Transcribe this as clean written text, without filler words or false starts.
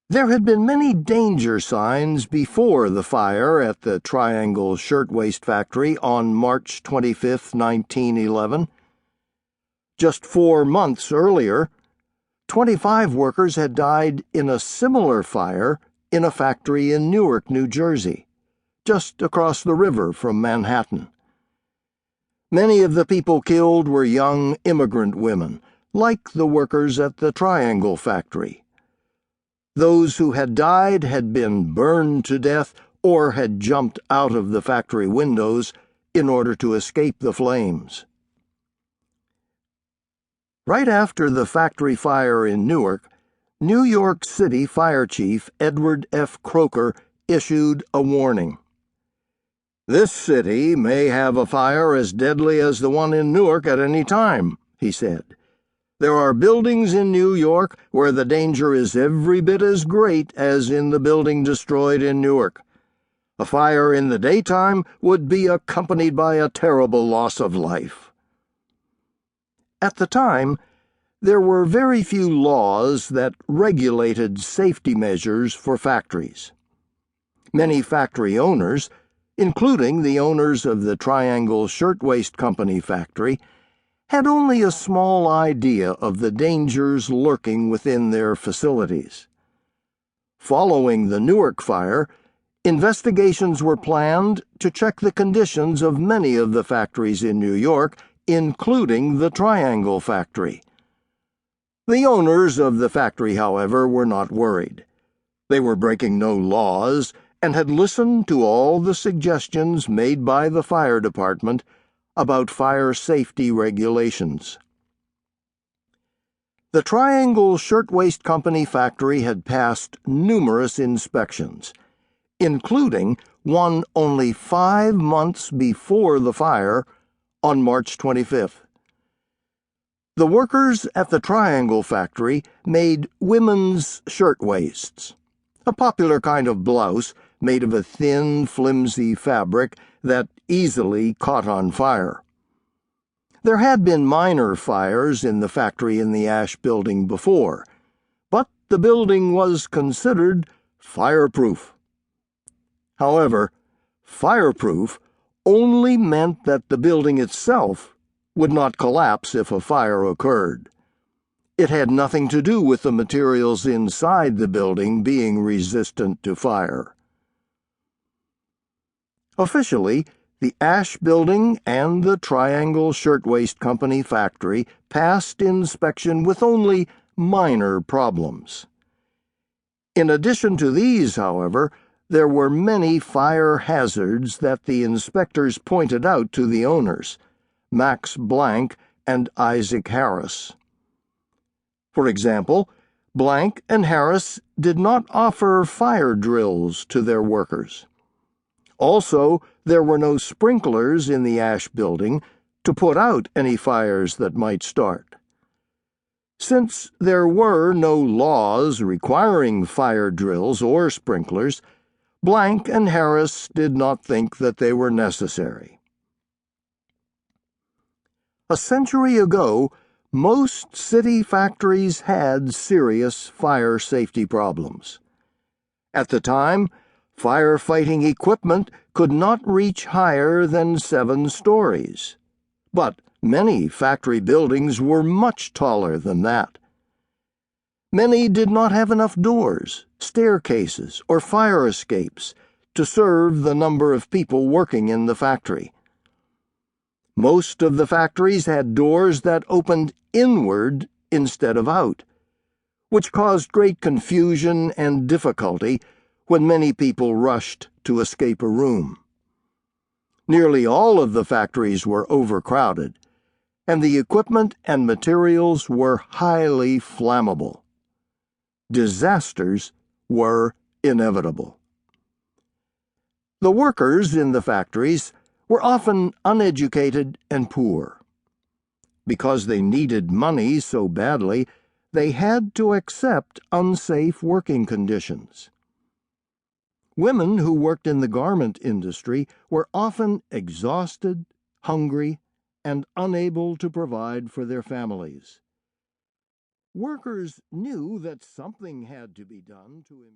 There had been many danger signs before the fire at the Triangle Shirtwaist factory on March 25, 1911. Just 4 months earlier, 25 workers had died in a similar fire in a factory in Newark, New Jersey, just across the river from Manhattan. Many of the people killed were young immigrant women, like the workers at the Triangle factory. Those who had died had been burned to death or had jumped out of the factory windows in order to escape the flames. Right after the factory fire in Newark, New York City Fire Chief Edward F. Croker issued a warning. "This city may have a fire as deadly as the one in Newark at any time," he said. "There are buildings in New York where the danger is every bit as great as in the building destroyed in Newark. A fire in the daytime would be accompanied by a terrible loss of life." At the time, there were very few laws that regulated safety measures for factories. Many factory owners, including the owners of the Triangle Shirtwaist Company factory, had only a small idea of the dangers lurking within their facilities. Following the Newark fire, investigations were planned to check the conditions of many of the factories in New York, including the Triangle factory. The owners of the factory, however, were not worried. They were breaking no laws and had listened to all the suggestions made by the fire department about fire safety regulations. The Triangle Shirtwaist Company factory had passed numerous inspections, including one only 5 months before the fire on March 25th. The workers at the Triangle factory made women's shirtwaists, a popular kind of blouse made of a thin, flimsy fabric that easily caught on fire. There had been minor fires in the factory in the Ash Building before, but the building was considered fireproof. However, fireproof only meant that the building itself would not collapse if a fire occurred. It had nothing to do with the materials inside the building being resistant to fire. Officially, the Ash Building and the Triangle Shirtwaist Company factory passed inspection with only minor problems. In addition to these, however, there were many fire hazards that the inspectors pointed out to the owners, Max Blank and Isaac Harris. For example, Blank and Harris did not offer fire drills to their workers. Also, there were no sprinklers in the Ash Building to put out any fires that might start. Since there were no laws requiring fire drills or sprinklers, Blank and Harris did not think that they were necessary. A century ago, most city factories had serious fire safety problems. At the time, firefighting equipment could not reach higher than 7 stories, but many factory buildings were much taller than that. Many did not have enough doors, staircases, or fire escapes to serve the number of people working in the factory. Most of the factories had doors that opened inward instead of out, which caused great confusion and difficulty when many people rushed to escape a room. Nearly all of the factories were overcrowded, and the equipment and materials were highly flammable. Disasters were inevitable. The workers in the factories were often uneducated and poor. Because they needed money so badly, they had to accept unsafe working conditions. Women who worked in the garment industry were often exhausted, hungry, and unable to provide for their families. Workers knew that something had to be done to